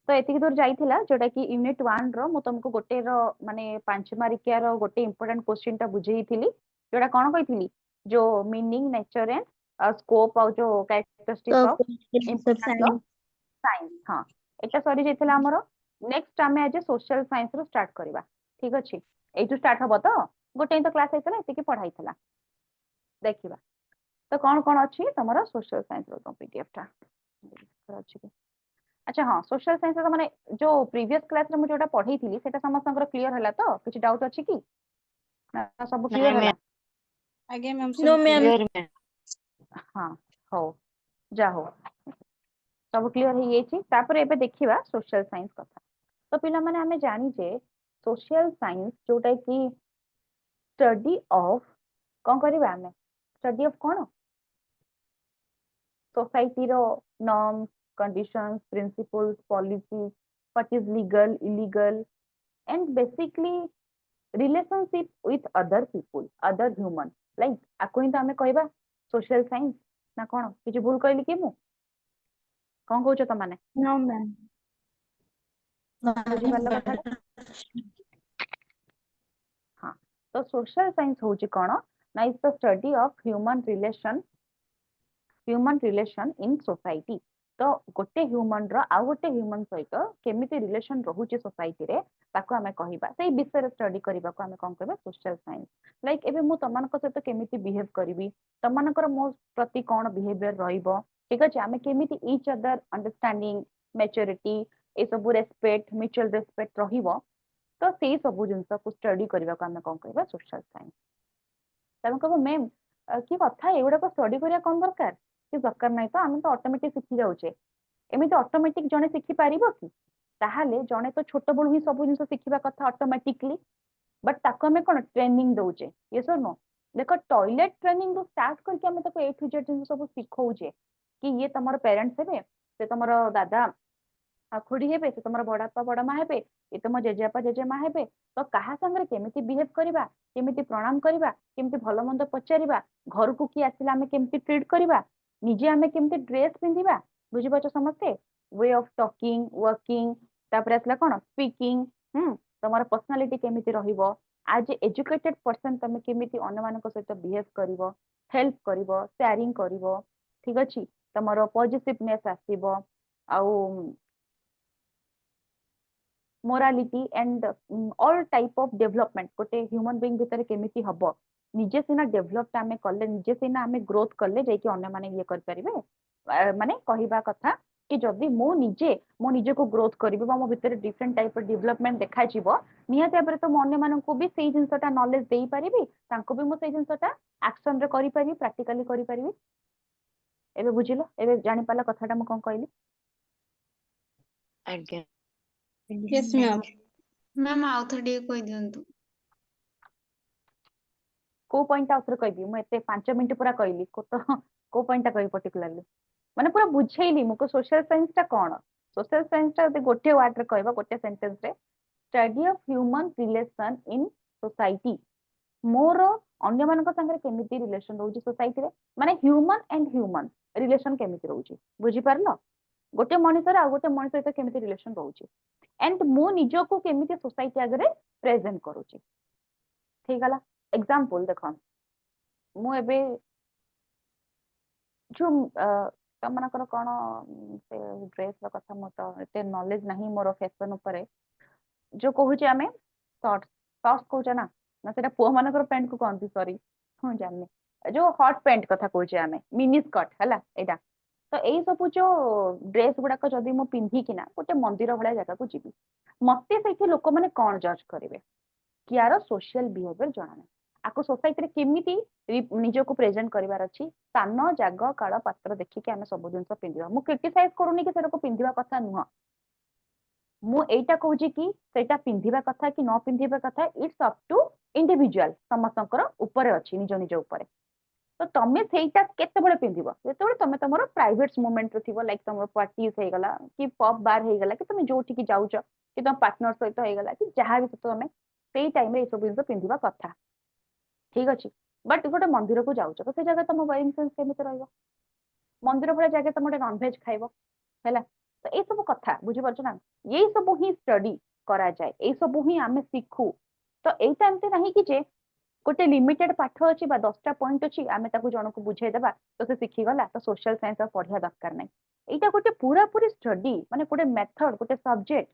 तो एतिक दूर जाइथिला जोटा कि यूनिट 1 रो मु तुमको गोटे रो माने 5 मार्किया रो गोटे इंपोर्टेंट क्वेश्चन टा बुझेइथिली जोटा कोन कहिथिली जो मीनिंग नेचर एंड स्कोप और जो characteristic of importance of science. हाँ एटा सरी जाइथिला हमरो नेक्स्ट आमे आज सोशल साइंस रो स्टार्ट करबा ठीक अछि एइटु स्टार्ट हबो तो गोटे तो क्लास आइतला एतिकी पढाइतला देखिबा तो कौन अच्छी तुम सोशल साइंस रो पीडीएफ टा अच्छी कि अच्छा हाँ सोशल साइंस तो माने जो प्रीवियस क्लास रे मु जोटा पढाई थी सेटा समस्त क्लियर हला तो किछि डाउट अछि कि ना सब क्लियर हला आगे मैम नो मैम हाँ हो जा हो सब क्लियर हो येछि तापर एबे देखिबा सोशल साइंस कथा तो पिला माने हमें जानि जे सोशल साइंस जोटा कि स्टडी ऑफ कौन करबा हमें स्टडी ऑफ कौन सोसाइटी रो norms conditions principles policies what is legal illegal and basically relationship with other people other human like आको ही तो हमें कहबा सोशल साइंस ना कौन किछि भूल कहली कि मु कौन कहउछ त माने नो मैम बुझि पारलो कथा हाँ तो सोशल साइंस होची कौन ना is the study of human relation in society तो गोटे ह्यूमन रो आ गोटे ह्यूमन सहित केमिति रिलेशन रहुची सोसाइटी रे ताको हमें कहिबा सेही विषय रे स्टडी करिबा को हमें कोन कहबा सोशल साइंस लाइक एबे मु तमनक सहित केमिति बिहेव करबी तमनकर मो प्रति कोन बिहेवियर रहिबो ठीक अछि हमें केमिति ईच अदर अंडरस्टैंडिंग मैच्योरिटी ए सब रेस्पेक्ट म्यूचुअल रेस्पेक्ट रहिबो तो सेही सब जिंस को स्टडी करिबा को हमें कोन कहबा सोशल साइंस तमे कहबो मैम की कथा एगुडा को स्टडी करिया कोन दरकार कि दरकार नाही तो हमें तो ऑटोमेटिक सिखि जाउचे एमिति ऑटोमेटिक जने सिखि पारिबो कि ताहाले जने तो छोट बळु ही सब जिंस सिखिबा कथा ऑटोमेटिकली बट ताको हमें कोन ट्रेनिंग दउचे यस और नो देखो टॉयलेट ट्रेनिंग रो स्टार्ट करके हमें ताको ए टू जेड जिंस सब सिखौचे कि ये तमरो पेरेंट्स हेबे से तमरो दादा खुड़ी हेबे से तमरो बड़ापा बड़मा हेबे ये तुम जेजेपा जेजेमा हेबे तो कहा संगे केमिति बिहेव करिबा केमिति प्रणाम करिबा केमिति भलो मंद पचारिबा घर को की आसिला हमें केमिति ट्रीट करिबा निजे हमें केमिति ड्रेस पिंधिबा बुझि पाछो समस्ते वे ऑफ टॉकिंग वर्किंग तापर आसला कोन स्पीकिंग तमरो पर्सनालिटी केमिति रहिबो आज एजुकेटेड पर्सन तमे केमिति अन्य मानक सहित बिहेव करिवो हेल्प करिवो शेयरिंग करिवो ठीक अछि तमरो पॉजिटिवनेस आसीबो आउ morality and all type of development गोटे ह्यूमन बीइंग भितर केमिति हबो निजे सिना डेवलप आमे कले निजे सिना आमे ग्रोथ कले जे कि अन्य माने ये कर परिबे माने कहिबा कथा कि जदि मो निजे को ग्रोथ करिबो मो भितर डिफरेंट टाइप ऑफ डेवलपमेंट देखा जिवो निहाते आबरे तो अन्य मानन को भी सेही जिंसटा नॉलेज देई परिबी तांको भी मो सेही जिंसटा एक्शन रे करि परिबी प्रैक्टिकली करि परिबी एबे बुझिलो एबे जानि पाला कथाटा मो कोन कहली आज्ञा यस मैम मैम आउथर डी कोइ दियंतु को पॉइंट आउथर कहबी मु एते 5 मिनिट पूरा कहली को पॉइंट कहबी पर्टिकुलरली माने पूरा बुझेइली मुको सोशल साइंस टा कोन सोशल साइंस टा गोटे वर्ड रे कहबा गोटे सेंटेंस रे study of human relation in society more अन्य मानक संगे केमिति रिलेशन रहउची सोसाइटी रे माने ह्यूमन एंड ह्यूमन रिलेशन केमिति रहउची बुझी पारलो गोटे मनुष्य आ गोटे मनुष्य सहित केमिति रिलेशन रहउची एंड मु निजो को केमिति सोसाइटी आगरे प्रेजेंट करूची ठीक गला एग्जांपल देखो मु एबे जो तमनकर कोन से ड्रेस रो कथा मो तो एते नॉलेज नहीं मोर फैशन ऊपर जो कहूचे आमे शॉर्ट्स शॉर्ट्स कहूचे ना ना सेटा पो मानकर पैंट को कोन सॉरी हूं जानने जो हॉट पैंट कथा कहूचे आमे मिनी स्कर्ट हला एटा तो एई सब जो ड्रेस गुडा को जदी मो पिंधी किना गोटे मंदिर भला जगह को जीबी मते सेठी लोक माने कोन जज करिवे कियारो सोशल बिहेवियर जणा नै आको सोसाइटी रे केमिति निजो को प्रेजेंट करिवार अछि स्थान जाग काल पात्र देखि के हमें सब जिंस पिंधिबा मु क्रिटिसाइज करूनी कि सेरा को पिंधिबा कथा नुह मु एटा कहूची कि सेटा पिंधिबा कथा कि न पिंधिबा कथा इट्स अप टू इंडिविजुअल समस्तकर ऊपर अछि निज निज ऊपर तो तमे सेटा केते बळे पिंधिबो जेते बळे तमे तमरो प्राइवेट मोमेंट रे थिबो लाइक तमरो पार्टीज हे गला कि पब बार हे गला कि तमे जोठी कि जाउचो कि तम पार्टनर सहित हे गला कि जहां भी तमे सेई टाइम रे सब जिंस पिंधिबा कथा ठीक अछि बट गोटे मंदिर को जाउचो तो से जगह तम वेडिंग सेंस केमिति रहइबो मंदिर भले जगह तम गोटे नॉन वेज खाइबो हैला तो ये सब कथा बुझी पारछ ना यही सब ही स्टडी करा जाए यही सब ही आमे शिखु तो एटा एमती नहीं कि जे गोटे लिमिटेड पाठ अच्छी 10टा पॉइंट अच्छी आमे ताकू जनकू बुझाई देबा तो से शिखी गला तो सोशल साइंस पढ़िया दरकार नहीं एटा गोटे पूरा पूरी स्टडी माने गोटे मेथड गोटे सब्जेक्ट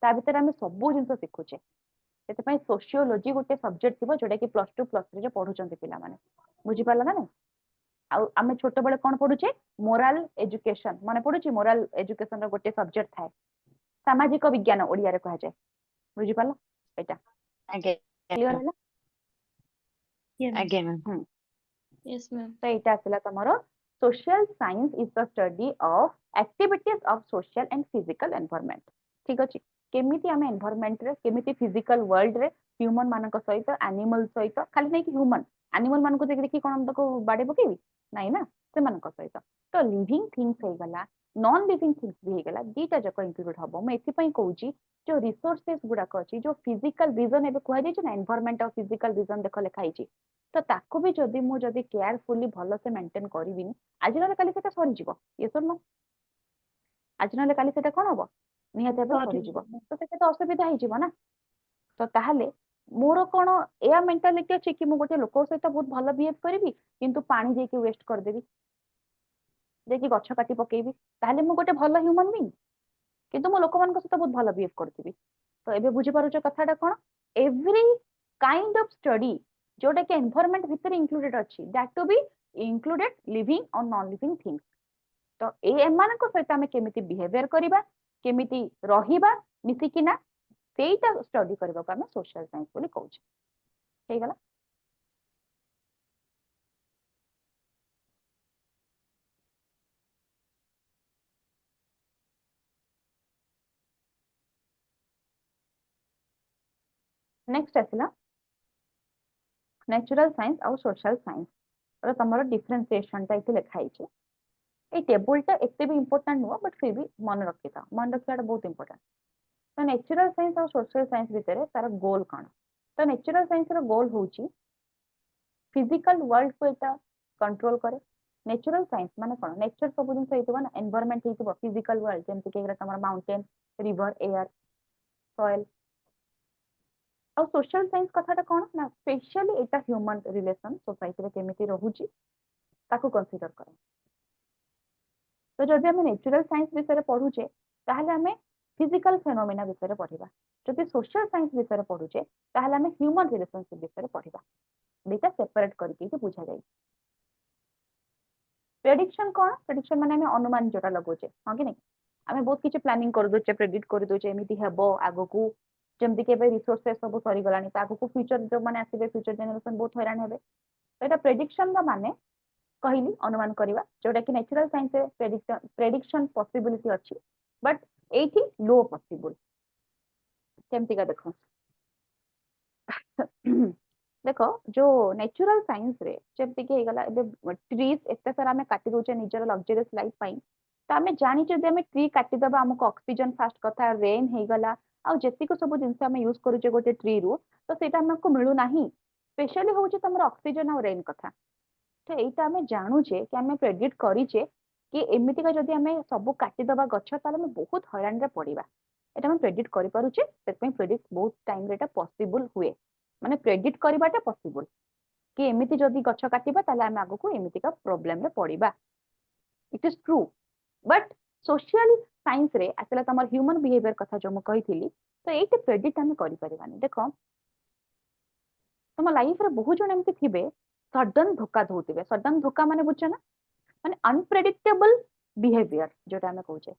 ता भीतर आमे सब जिंस शिखुचे से सोशियोलोजी गोटे सब्जेक्ट थी जोटा कि +2 +3 पढ़ुचंती पिला माने बुझी पाला ना नहीं आउ आमे छोट बेले कोन पढुचे मोराल एजुकेशन माने पढुची मोराल एजुकेशन रो गोटे सब्जेक्ट थाए सामाजिक विज्ञान ओडिया रे कहा जाए बुझी पाला एटा आगे क्लियर होला आगे मैम Yes, ma'am. तो एटा आसला तमरो social science is the study of activities of social and physical environment ठीक अछि केमिति आमे एनवायरनमेंट रे केमिति फिजिकल वर्ल्ड रे ह्यूमन मानक सहित एनिमल सहित खाली नहीं कि ह्यूमन एनिमल मानक देखि कोन हम तको बाडे पकेबी नहीं ना से मानक सहित तो लिविंग थिंग्स हे गला नॉन लिविंग थिंग्स भी हे गला दीटा जक इंक्लूड हबो मैं एथि पई कहूची जो रिसोर्सेस गुडा अछि जो फिजिकल रीजन एबे कहै दै छै ना एनवायरनमेंट ऑफ फिजिकल रीजन देख लेखाई छी तो ताको भी जदि मु जदि केयरफुली भलो से मेंटेन करबिनी आज नले काली सेटा सरी जीवो ये सुन नो आज नले काली सेटा कोन हबो निहाते बे सरी जीवो तो सेटा तो असुविधा हे जीवो ना तो ताहले मोर कोन एया मेंटालिटी अछि कि मु गोटे लोक सहित बहुत भलो बिहेव करबी किंतु पानी जे कि वेस्ट कर देबी देखि गछ काटी पकेबी ताहले मु गोटे भलो ह्यूमन बीइंग किंतु मु लोक मान सहित बहुत भलो बिहेव करथिबी तो एबे बुझी पारुछ कथाटा कोन एवरी काइंड ऑफ स्टडी जोटा कि एनवायरनमेंट भीतर इंक्लूडेड अछि that to be included living और नॉन लिविंग थिंग्स तो ए एमानक सहित आमे केमिति बिहेवियर करिबा केमिति रहिबा मिसिकिना सेटा स्टडी करबा को आमे सोशल साइंस बोली कहूछ हे गला नेक्स्ट आसला नेचुरल साइंस और सोशल साइंस और तमरो डिफरेंशिएशन ता इथे लिखाई छै ए टेबल टा एते भी इंपोर्टेंट नो बट फिर भी मन रखिता मन रखियाटा बहुत इंपोर्टेंट तो नेचुरल साइंस और सोशल साइंस भितर तार गोल कौन तो नेचुरल साइंस रो गोल होची फिजिकल वर्ल्ड को एटा कंट्रोल करे नेचुरल साइंस माने कोन नेचर सब दिन सहित ना एनवायरनमेंट हेतिबो फिजिकल वर्ल्ड जेमति के एकरा तमर माउंटेन रिवर एयर सॉइल और सोशल साइंस कथाटा कोन ना स्पेशली एटा ह्यूमन रिलेशन सोसाइटी रे केमिति रहूची ताको कंसीडर करे तो जदि हम नेचुरल साइंस विषय पढ़ुचे ताहले हमें फिजिकल फेनोमेना विषय पढ़िबा जदि सोशल साइंस विषय पढ़ुचे ताहले हमें ह्यूमन रिलेशनशिप विषय पढ़िबा बेटा सेपरेट करके कि बुझा जाय प्रेडिक्शन कोन प्रेडिक्शन माने हमें अनुमान जोटा लगोचे हां कि नहीं हमें बहुत किछ प्लानिंग कर दोचे प्रेडिक्ट कर दोचे एमिति हेबो आगो को जेमति के बे रिसोर्सेस सब सरी गलानी तागो को फ्यूचर जो माने आसीबे फ्यूचर जनरेशन बहुत हैरान हेबे तो एटा प्रेडिक्शन रा माने कहली अनुमान करवा जोटा कि नेचुरल साइंस रे प्रेडिक्शन पॉसिबिलिटी अछि बट एठी लो पॉसिबल केमति का देखो देखो जो नेचुरल साइंस रे जेमति कि हेगला एबे ट्रीज एते सारा हमें काटी दोचे निजर लग्जरियस लाइफ पाई तो हमें जानि जे हमें ट्री काटी दबा हमको ऑक्सीजन फास्ट कथा रेन हेगला आ जेति को सब जिंस हमें यूज करूचे गोटे ट्री रू तो सेटा हमको मिलु नाही स्पेशली होउचे तमरा ऑक्सीजन और रेन कथा तो एटा हमें जानूचे कि हमें प्रेडिक्ट करिचे कि एमिति का जदि हमें सब काटी दबा गछ ताले हमें बहुत हैरान रे पड़िबा एटा हम प्रेडिक्ट करि पारुचे सेतपई प्रेडिक्ट बहुत टाइम रे एटा पॉसिबल हुए माने प्रेडिक्ट करबाटा पॉसिबल कि एमिति जदि गछ काटिबा ताले हम आगो को एमिति का प्रॉब्लम रे पड़िबा it is true but social science रे आसला तमर ह्यूमन बिहेवियर कथा जो म कहिथिली तो एटे प्रेडिक्ट हम करि परिबानी देखो तुम लाइफ रे बहुत जण एमिति थिबे सडन धोखा दउतिबे सडन धोखा माने बुझछ ना माने अनप्रेडिक्टेबल बिहेवियर जोटा हमें कहूचे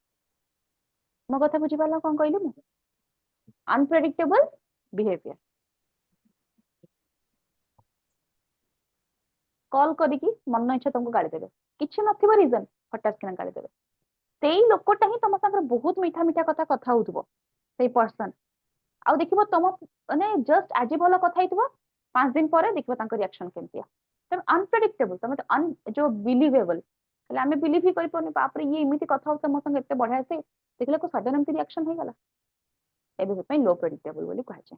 मो कथा बुझी पाला कोन कहली मु अनप्रेडिक्टेबल बिहेवियर कॉल करिकी मन इच्छा तुमको गाली देबे किछि नथिबो रीजन हठात किना गाली देबे सेई लोकटा ही तुम संगे बहुत मीठा मीठा कथा होउतबो सेई पर्सन आ देखिबो तुम माने जस्ट आजि भलो कथा हितबो 5 दिन परे देखिबो तांको रिएक्शन केमतिया तम अनप्रेडिक्टेबल तम तो अन जो बिलीवेबल हले हमें बिलीव ही करि पने बाप रे ये इमिति कथा होते मो संगे एते बढ़िया से देखले को सडन एमति रिएक्शन हे गला एबे से लो प्रेडिक्टेबल बोली कहै छै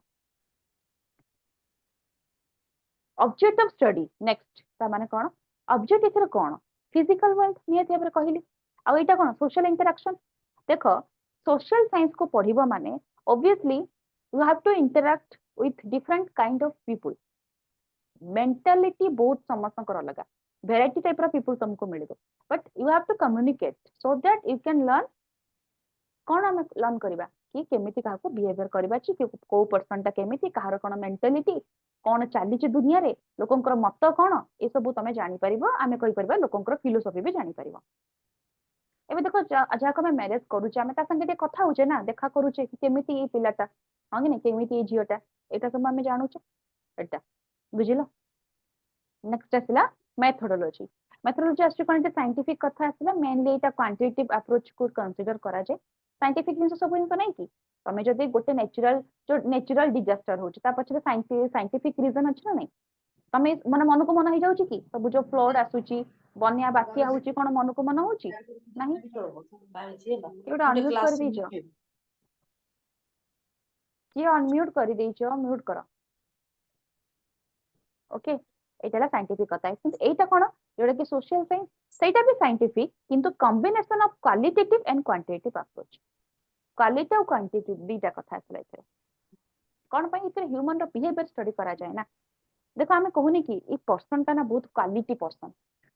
ऑब्जेक्ट ऑफ स्टडी नेक्स्ट ता माने कोन ऑब्जेक्ट इथर कोन फिजिकल वर्ल्ड नियत भाबरे कहली आ एटा कोन सोशल इंटरेक्शन देख सोशल साइंस को पढ़िबो माने obviously you have to interact with different kind of people mentality बहुत समस्तकर अलग भेराइटी टाइप रो पीपल तुमको मिलिबो but you have to communicate so that you can learn कौन आम लर्न करबा कि केमिति काहको बिहेवियर करबा छी को पर्सन ता केमिति काहर कोन मेंटालिटी कौन चली दुनिया रे लोकंकर मत कौन ए सब तुम जानि परिबो आमे कहि परबा लोकंकर फिलोसफी भी जानि परिबो एबे देखो जहा को मैरिज करूचे आमे ता संगे ते कथा होचे ना देखा करूचे कि केमिति ए पिलाटा हां कि नै केमिति ए जियोटा एटा सब आमे जानुचे एटा बुझिलो नेक्स्ट आसला मेथोडोलॉजी मेथोडोलॉजी आसि कोन साइंटिफिक कथा आसला मेनली एटा क्वांटिटेटिव अप्रोच को कंसीडर करा जाय साइंटिफिक जिंस सब जिंस नै कि तमे जदि गोटे नेचुरल डिजास्टर होची ता पछरे साइंटिफिक रीजन अछि ना नै तमे मन मन को मन हो जाउची कि सब जो फ्लड आसुची बन्या बात्या होची कोन मन को मन होची नाही एटा अनम्यूट कर दीजो कि अनम्यूट कर दीजो म्यूट करो ओके एटा साइंटिफिक कथा है किंतु एटा कोन जोडा कि सोशल साइंस सेटा भी साइंटिफिक किंतु combination of qualitative and quantitative approach quality और क्वांटिटी दीटा कथा आसला एथे कोन पई इथे ह्यूमन रो बिहेवियर स्टडी करा जाय ना देखो आमे कहूनी कि ई पर्सन ता ना बहुत क्वालिटी पर्सन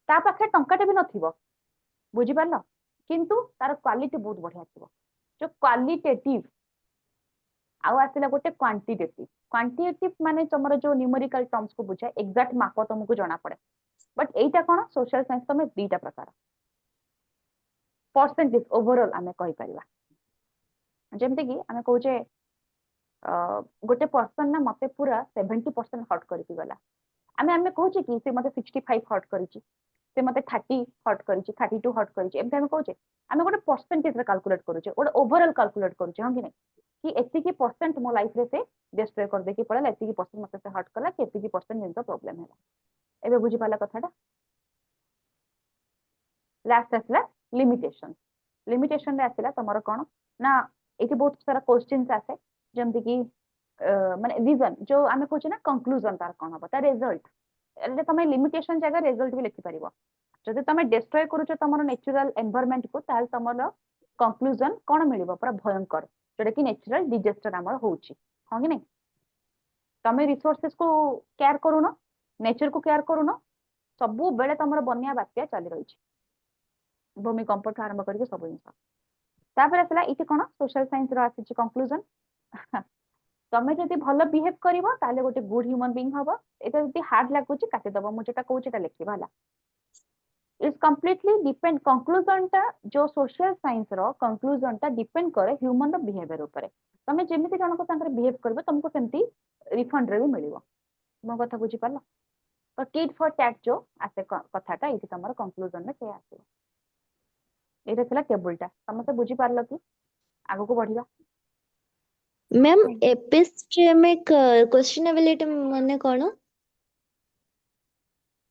ता पाखे टंकाटे भी नथिबो बुझी पारलो किंतु तार क्वालिटी बहुत बढ़िया थिबो जो क्वालिटेटिव आउ आसला गोटे क्वांटिटेटिव माने तमरो जो न्यूमेरिकल टर्म्स को बुझाय एग्जैक्ट माप तुमको जाना पड़े but Etah cone social science तमे दीटा प्रकार परसेंटेज ओवरऑल आमे कहि परिबा जेमते कि आमे कहूचे गोटे पर्सन ना मते पूरा 70% हर्ट करके गला आमे आमे कहूचे कि से मते 65 हर्ट करिछि से मते 30 हर्ट करिछि 32 हर्ट करिछि एमते आमे कहूचे आमे गोटे परसेंटेज रे कैलकुलेट करूचे गोटे ओवरऑल कैलकुलेट करूचे हां कि नै कि एति की परसेंट मो लाइफ रे से डिस्ट्रॉय कर दे कि पड़े एति की परसेंट मते से हर्ट कला कि एति की परसेंट जिंस प्रॉब्लम हैला एबे बुझी पाला कथाटा लास्ट आसला लिमिटेशन रे आसला तमरो कोन ना एति बहुत सारा क्वेश्चंस आसे जेमति कि माने रीजन जो आमे कहूचे ना कंक्लूजन तार कोन हबो ता रिजल्ट एले तमे लिमिटेशन जगह रिजल्ट भी लिखि परिबो जदि तमे डिस्ट्रॉय करूचो तमरो नेचुरल एनवायरनमेंट को ताल तमरो कंक्लूजन कोन मिलिबो पूरा भयंकर जोटा कि नेचुरल डिजास्टर हमर होउची हां कि नै तमे रिसोर्सेस को केयर करूनो नेचर को केयर करूनो सबु बेले तमरो बन्या बात्या चली रहिछि भूमिकंप ठ आरंभ करके सब जिंस तापर आसला इति कोन सोशल साइंस रो आछि कंक्लूजन तमे जदि भलो बिहेव करिवो ताले गोटे गुड ह्यूमन बीइंग हबो एटा जदि हार्ड लागुची काटि दबो मु जेटा कहूची ता लिखिबा हला इज कंप्लीटली डिपेंड कंक्लूजन ता जो सोशल साइंस रो कंक्लूजन ता डिपेंड करे ह्यूमन रो बिहेवियर ऊपर तमे जेमिति जनको संगे बिहेव करबो तुमको सेमती रिफंड रे भी मिलिवो मो कथा बुझी पाला तो टिट फॉर टैट जो आसे कथाटा इति तमरो कंक्लूजन रे के आसी एटा थला टेबलटा समस्त बुझी पारलो कि आगो को बढ़िबा मैम एपिस्टेमिक क्वेश्चनेबिलिटी माने कोन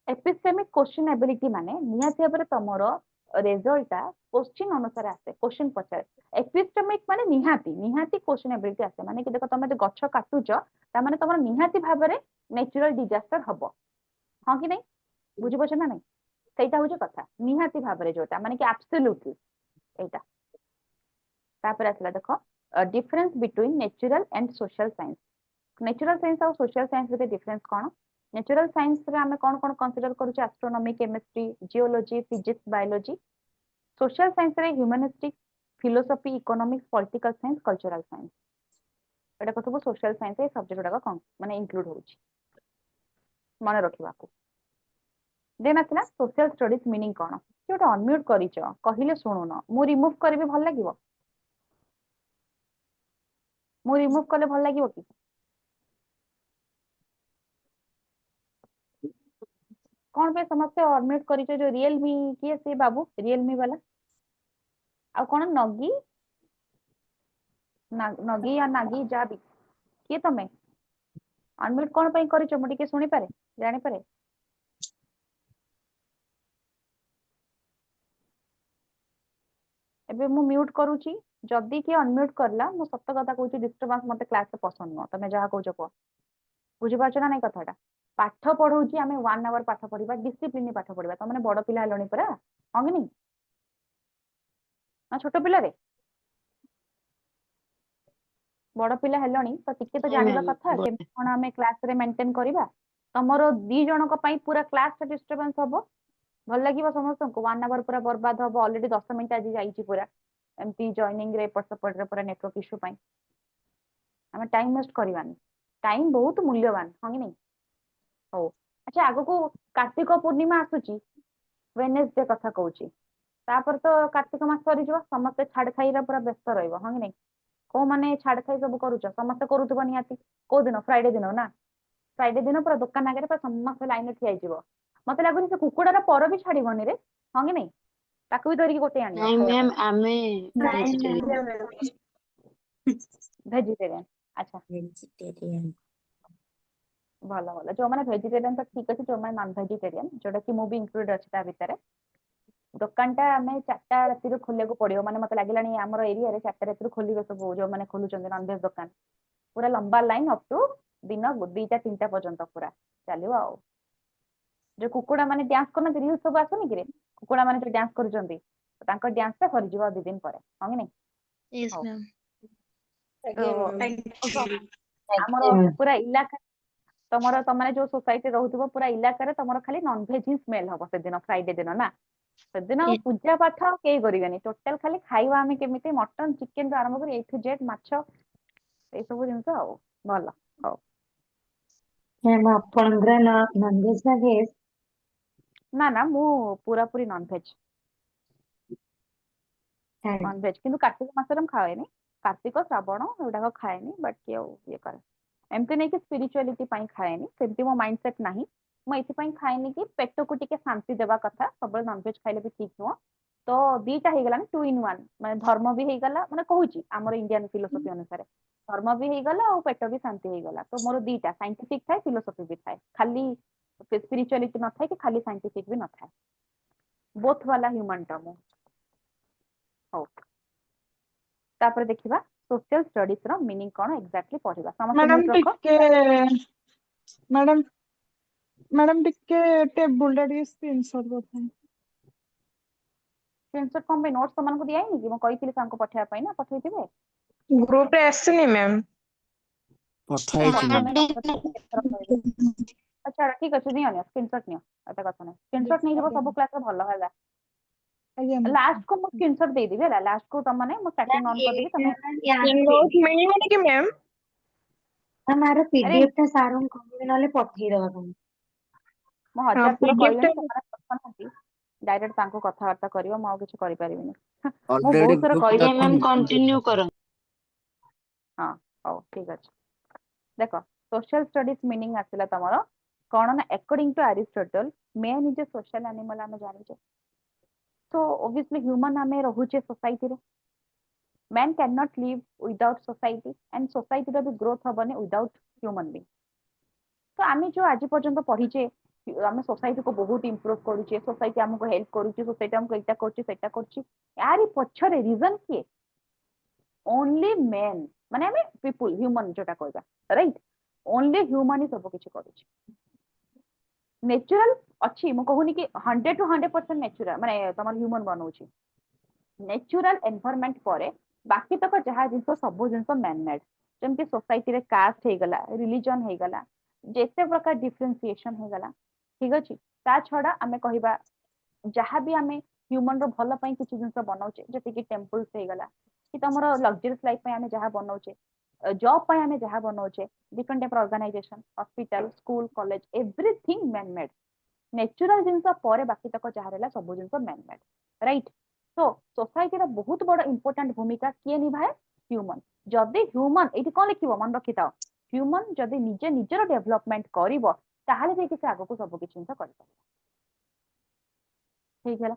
एपिस्टेमिक क्वेश्चन एबिलिटी माने निहाती भाबरे तमरो रिजल्टटा क्वेश्चन अनुसार आसे क्वेश्चन पचार एपिस्टेमिक माने निहाती क्वेश्चन एबिलिटी आसे माने कि देखो तमे जे गच्छ काटुचो ता माने तमरो निहाती भाबरे नेचुरल डिजास्टर हबो हां कि नै बुझि पछ ना नै सेटा होजे कथा निहाती भाबरे जोटा माने कि एब्सोल्युटली एटा तापर आसला देखो difference between natural and social science natural science और सोशल साइंस रे डिफरेंस कोन नेचुरल साइंस रे हमें कोन कोन कंसीडर करूचे astronomy chemistry geology physics biology social science रे humanistic philosophy economics political science cultural science एटा कथबो सोशल साइंस ए सब्जेक्ट डा कोन माने इंक्लूड होउची मन रखिबा को देन आसला सोशल स्टडीज मीनिंग कोन जोटा अनम्यूट करिचो कहिले सुनुनो मु रिमूव करबी भल लागिवो मु रिमूव कले भल लागिवो कि कौन पे समस्या अनम्यूट करिचो जो रियलमी किए से बाबू रियलमी वाला आ कोन नगी नगी या नागी जा भी किए तमे अनम्यूट कोन पे करिचो मु टिके सुनि पारे जानि पारे एबे मु म्यूट करूची जदी कि अनम्यूट करला मु सत्य कथा कहूची डिस्टर्बेंस मते क्लास से पसंद न तमे जहा कहूचो को बुझि पाछो ना नै कथाटा पाठ पढौची आमे 1 आवर पाठ पढिबा डिसिप्लिन पाठ पढिबा त माने बड़ पिला हलणी परा हां कि नै ना छोट पिला रे ବଡ ପିଲା ହେଲଣି ତ ଟିକେ ତ ନାଇଁ ଜାଣିବା ମ୍ୟାମ୍ କଥା କେମିତି କଣ ଆମେ କ୍ଲାସ ରେ ମେଣ୍ଟେନ କରିବା। ତମର 2 ଜଣଙ୍କ ପାଇଁ ପୁରା କ୍ଲାସ ଡିଷ୍ଟର୍ବାନ୍ସ ହବ, ଭଲ ଲାଗିବ ସମସ୍ତଙ୍କୁ? 1 ଆୱାର ପୁରା ବର୍ବାଦ ହବ, ଅଲରେଡି 10 ମିନିଟ ଆଜି ଯାଇଛି ପୁରା ଏମିତି ଜଏନିଂ ରେ ଏପଟ ସେପଟରେ ପୁରା ନେଟୱାର୍କ ଇସ୍ୟୁ ପାଇଁ। ଆମେ ଟାଇମ ୱେଷ୍ଟ କରିବାନି, ଟାଇମ ବହୁତ ମୂଲ୍ୟବାନ, ହଁ କି ନାଇଁ? ହଉ, ଆଚ୍ଛା ଆଗକୁ କାର୍ତ୍ତିକ ପୂର୍ଣ୍ଣିମା ଆସୁଛି, ୱେନେସଡେ କଥା କହୁଛି, ତାପରେ ତ କାର୍ତ୍ତିକ ମାସ ସରିଯିବ, ସମସ୍ତେ ଛାଡ ଖାଇରେ ପୁରା ବ୍ୟସ୍ତ ରହିବ, ହଁ କି ନାଇଁ? କୋଉମାନେ ଛାଡ ଖାଇ ସବୁ କରୁଛ? ସମସ୍ତେ କରୁଥିବ ନିହାତି। କୋଉ ଦିନ? ଫ୍ରାଇଡେ ଦିନ ନା? ଫ୍ରାଇଡେ ଦିନ ପୁରା ଦୋକାନ ଆଗରେ ପୁରା ସମସ୍ତେ ଲାଇନରେ ଠିଆ ହେଇଯିବ। ମତେ ଲାଗୁଛି ସେ କୁକୁଡାର ପର ବି ଛାଡିବନି ରେ, ହଁ କି ନାଇଁ? ତାକୁ ବି ଧରିକି ଗୋଟେ ଆଣିବ ଖାଇବା ମ୍ୟାମ୍ ପାଇଁ। ଆମେ ନାଇଁ vegetarian। ମ୍ୟାମ୍ ଭେଜିଟେରିଆନ, ଆଚ୍ଛା ଭେଜିଟେରିଆନ। ଭଲ ଭଲ। ଯୋଉମାନେ ଭେଜିଟେରିଆନ ତ ଠିକ ଅଛି, ଯୋଉମାନେ ନନ୍ ଭେଜିଟେରିଆନ, ଯୋଉଟା କି ମୁଁ ବି ଇନକ୍ଲୁଡ ଅଛି ତା ଭିତରେ, ଦୋକାନଟା ଆମେ 4ଟା ରାତିରୁ ଖୋଲିବାକୁ ପଡିବ। ମାନେ ମତେ ଲାଗିଲାଣି ଆମର ଏରିଆରେ 4ଟା ରାତିରୁ ଖୋଲିବେ ସବୁ ଯୋଉମାନେ ଖୋଲୁଛନ୍ତି ନନଭେଜ ଦୋକାନ। ପୁରା ଲମ୍ବା ଲାଇନ ଅପ୍ ଟୁ ଦିନ 2ଟା 3ଟା ପର୍ଯ୍ୟନ୍ତ ପୁରା ଚାଲିବ। ଆଉ ଯୋଉ କୁକୁଡା ମାନେ ଡ୍ୟାନ୍ସ କରନ୍ତି, ରିଲ୍ସ ସବୁ ଆସୁନି କିରେ, କୁକୁଡା ମାନେ ଯୋଉ ଡ୍ୟାନ୍ସ କରୁଛନ୍ତି, ତାଙ୍କ ଡ୍ୟାନ୍ସ ଟା ସରିଯିବ 2 ଦିନ ପରେ, ହଁ କି ନାଇଁ? Yes, ହଉ, ma'am. ତ ଆଜ୍ଞା ମ୍ୟାମ୍। ଆମର ପୁରା ଇଲାକା, ତମମାନେ ଯୋଉ ସୋସାଇଟି ରହୁଥିବ ପୁରା ଇଲାକାରେ ତମର ଖାଲି ନନଭେଜ ହିଁ ସ୍ମେଲ ହବ ସେଦିନ, ଫ୍ରାଇଡେ ଦିନ ନା? ସେଦିନ ଆଉ Yes. ପୂଜା ପାଠ କେହି କରିବେନି, ଟୋଟାଲ ଖାଲି ଖାଇବା ଆମେ କେମିତି, ମଟନ ଚିକେନ ରୁ ଆରମ୍ଭ କରି A to Z ମାଛ, ଏଇ ସବୁ ଜିନିଷ। ଆଉ ଭଲ। ହଉ, ମ୍ୟାମ୍ ଆପଣଙ୍କର ନନଭେଜ ନା ଭେଜ? ନା ନା ମୁଁ ପୁରାପୁରି ନନଭେଜ, ନନଭେଜ କିନ୍ତୁ କାର୍ତ୍ତିକ ମାସରେ ମୁଁ ଖାଏନି। କାର୍ତ୍ତିକ ଶ୍ରାବଣ ଏଗୁଡାକ ଖାଏନି, ବାକି ଆଉ ଇଏ କରେ। ଏମିତି ନାଇଁ କି ସ୍ପିରିଚୁଆଲିଟି ପାଇଁ ଖାଏନି, ସେମିତି ମୋ ମାଇଣ୍ଡ ସେଟ୍ ନାହିଁ। ମୁଁ ଏଥିପାଇଁ ଖାଏନି କି ପେଟକୁ ଟିକେ ଶାନ୍ତି ଦେବା କଥା, ସବୁବେଳେ ନନଭେଜ ଖାଇଲେ ବି ଠିକ ନୁହଁ। ତ 2ଟା ହେଇଗଲା ନା, 2 in 1, ମାନେ ଧର୍ମ ବି ହେଇଗଲା, ମାନେ କହୁଛି ଆମର ଇଣ୍ଡିଆନ ଫିଲୋସଫି ଅନୁସାରେ ଧର୍ମ ବି ହେଇଗଲା ଆଉ ପେଟ ବି ଶାନ୍ତି ହେଇଗଲା। ତ ମୋର 2ଟା ସାଇଣ୍ଟିଫିକ ଥାଏ, ଫିଲୋସଫି ବି ଥାଏ, ଖାଲି ସ୍ପିରିଚୁଆଲିଟି ନଥାଏ କି ଖାଲି ସାଇଣ୍ଟିଫିକ ବି ନଥାଏ, ବୋଥ ବାଲା ହ୍ୟୁମାନ ଟା ମୁଁ। ହଉ, ତାପରେ ଦେଖିବା ସୋସିଆଲ ଷ୍ଟଡିଜ ର ମିନିଂ କଣ ଏକ୍ଜାକ୍ଟଲି ପଢିବା। ସମସ୍ତେ ମ୍ୟାଡାମ ମ୍ୟୁଟ ରଖ। ଟିକେ ମ୍ୟାଡାମ ମ୍ୟାଡାମ ଟିକେ ଟେବୁଲ ଟା ଟିକେ ସ୍କ୍ରିନଶଟ କରିଥାନ୍ତି। ସ୍କ୍ରିନଶଟ କଣ ପାଇଁ? ନୋଟ୍ସ ସେମାନଙ୍କୁ ଦିଆହେଇନି କି? ମୁଁ କହିଥିଲି ତାଙ୍କୁ ପଠେଇବା ପାଇଁ ନା, ପଠେଇଥିବେ। ଗ୍ରୁପ ରେ ଆସିନି ମ୍ୟାମ। କଥା ହେଇଛି ପଠେଇବେ ମ୍ୟାମ୍। ନା, ମତେ ଏଥର କହିବେ। ଆଚ୍ଛା ଠିକ ଅଛି, ନିଅ ନିଅ ସ୍କ୍ରିନଶଟ ନିଅ, ଏତେ କଥା ନାହିଁ। ସ୍କ୍ରିନଶଟ ନେଇଯିବ, ସବୁ କ୍ଲାସରେ ଭଲ ହେଲା। ଆଜ୍ଞା ମ୍ୟାମ। ଲାଷ୍ଟ କୁ ମୁଁ ସ୍କ୍ରିନଶଟ ଦେଇଦେବି ହେଲା, ଲାଷ୍ଟ କୁ ତମମାନେ ମୁଁ ଷ୍ଟାର୍ଟିଂ ଅନ୍ କରିଦେବି, ତମେ ନୋଟ ମିଳିବନି କି ମ୍ୟାମ? ଆର ଆରେ ପିଡିଏଫ ଟା ସାରଙ୍କୁ କହିବେ ନହେଲେ ପଠେଇଦବା ପାଇଁ। ମୁଁ ହଁ 1000 ଥର ପିଡିଏଫ ଟା କହିଲିଣି, ସେମାନେ ଶୁଣୁନାହାନ୍ତି। ଡାଇରେକ୍ଟ ତାଙ୍କୁ କଥାବାର୍ତ୍ତା କରିବ, ମୁଁ ଆଉ କିଛି କରିପାରିବିନି। ମୁଁ ଅଲରେଡି ବହୁତ ଥର ଗ୍ରୁପ କହିଲିଣି। ଆଜ୍ଞା ମ୍ୟାମ୍ ଡାକ କଣ୍ଟିନ୍ୟୁ କରନ୍ତୁ। ହଁ ହଉ ଠିକ ଅଛି। ଦେଖ, ସୋସିଆଲ ଷ୍ଟଡିଜ ମିନିଂ ଆସିଲା ତମର କଣ ନା, according to Aristotle main is a social animal, ଆମେ ଜାଣିଛେ। तो obviously human ଆମେ ରହୁଛେ society ରେ, man cannot live without society and society ର ବି growth ହବନି without human being। ତ ଆମେ ଯୋଉ ଆଜି ପର୍ଯ୍ୟନ୍ତ ପଢିଛେ, ଆମେ society କୁ ବହୁତ improve କରୁଛେ, society ଆମକୁ help କରୁଛି, society ଆମକୁ ଏଇଟା କରୁଛି ସେଇଟା କରୁଛି, ୟାରି ପଛରେ reason କିଏ? only men, ମାନେ ଆମେ people, human ଯୋଉଟା କହିବା, right? only human ହିଁ ସବୁ କିଛି କରୁଛି। ନେଚୁରାଲ ଅଛି, ମୁଁ କହୁନି କି 100 to 100% ନେଚୁରାଲ ମାନେ ତମର ହ୍ୟୁମାନ ବନଉଛି। ନେଚୁରାଲ ଏନଭାରମେଣ୍ଟ ପରେ ବାକି ତକ ଯାହା ଜିନିଷ, ସବୁ ଜିନିଷ ମ୍ୟାନ ମେଡ୍। ଯେମିତି ସୋସାଇଟିରେ କାଷ୍ଟ ହେଇଗଲା, ରିଲିଜନ ହେଇଗଲା, ଯେତେ ପ୍ରକାର ଡିଫରେନ୍ସିଏସନ ହେଇଗଲା, ଠିକ ଅଛି। ତା ଛଡା ଆମେ କହିବା ଯାହାବି ଆମେ ହ୍ୟୁମାନ ର ଭଲ ପାଇଁ କିଛି ଜିନିଷ ବନାଉଛେ, ଯେତିକି ଟେମ୍ପଲ୍ସ ହେଇଗଲା, କି ତମର ଲକ୍ଜରିୟସ୍ ଲାଇଫ ପାଇଁ ଆମେ ଯାହା ବନାଉଛେ, ଜବ୍ ପାଇଁ ଆମେ ଯାହା ବନାଉଛେ, ଡିଫରେଣ୍ଟ ଟାଇପର organisation, hospital, school, college, everything man made. Natural ଜିନିଷ ପରେ ବାକି ତକ ଯାହା ରହିଲା ସବୁ ଜିନିଷ ମ୍ୟାନ ମେଡ୍, ରାଇଟ? ତ ସୋସାଇଟିର ବହୁତ ବଡ ଇମ୍ପୋର୍ଟାଣ୍ଟ ଭୂମିକା କିଏ ନିଭାଏ? ହ୍ୟୁମାନ। ଯଦି ହ୍ୟୁମାନ, ଏଇଠି କଣ ଲେଖିବ ମନେ ରଖିଥାଅ, ହ୍ୟୁମାନ ଯଦି ନିଜେ ନିଜର ଡେଭଲପମେଣ୍ଟ କରିବ, ତାହେଲେ ଯାଇକି ସେ ଆଗକୁ ସବୁ କିଛି ଜିନିଷ କରିପାରିବ। ହେଇଗଲା।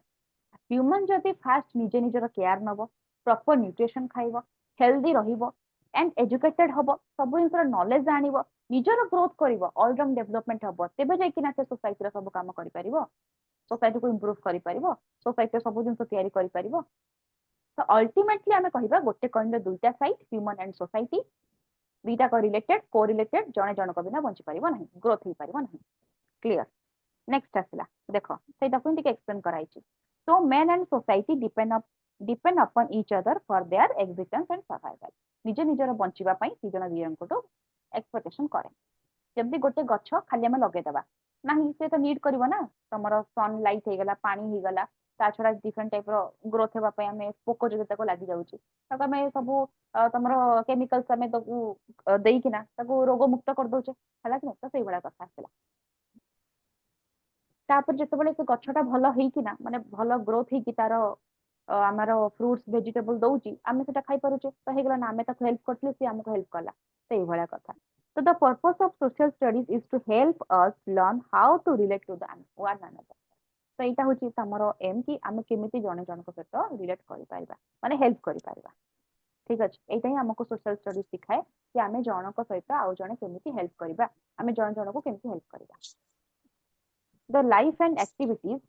ହ୍ୟୁମାନ ଯଦି ଫାଷ୍ଟ ନିଜେ ନିଜର କେୟାର ନବ, ପ୍ରପର ନ୍ୟୁଟ୍ରିସନ ଖାଇବ, ହେଲ୍ଦି ରହିବ एंड एजुकेटेड हब, सब जिन नॉलेज आनिब, निजर ग्रोथ करिवो, ऑलराउंड डेवलपमेंट हब, तेबे जाइकिना से सोसाइटी सब काम करि परिवो, सोसाइटी को इंप्रूव करि परिवो, सोसाइटी सब जिन तैयारी करि परिवो। तो अल्टीमेटली आमे कहिबा गोटे कॉइन रे दुईटा साइड, ह्यूमन एंड सोसाइटी, दुईटा को रिलेटेड, कोरिलेटेड, जणे जणक बिना बंची परिवो नाही, ग्रोथ ही परिवो नाही। क्लियर? नेक्स्ट आसला देखो, सेटा को इंटिक एक्सप्लेन कराइछि। So men and society depend upon each other for their existence and survival. निज निजर बंचिबा पई दी जणको एक्सपेक्टेशन करे जब गोटे गछ खाली आम लगेदेबा नहीं से तो नीड करिवो ना तमर सनलाइट हे गला पानी हे गला ता छडा डिफरेंट टाइप रो ग्रोथ हेबा पई आमे पोको जो तको लागि जाउची तक आमे सब तमर केमिकल्स आमे तको देई किना तको रोग मुक्त कर दोचे हला कि तो सेही बडा कथा आसला तापर जेतेबेले से गछटा भलो हेई किना माने भलो ग्रोथ हेई कि तार आमार फ्रूट्स वेजिटेबल दउची आमे सेटा खाई पारुचे तो हे गला ना आमे ताको हेल्प करतले से हमको हेल्प कला सेही बडा कथा So the purpose of social studies is to help us learn how to relate to one another. So एटा होची तमरो एम कि आमे केमिति जने जन को सहित रिलेट करि पारिबा माने हेल्प करि पारिबा ठीक अछि एटा ही हमको सोशल स्टडीज सिखाए कि आमे जन को सहित आउ जने केमिति हेल्प करिबा आमे जन जन को केमिति हेल्प करिबा the life and activities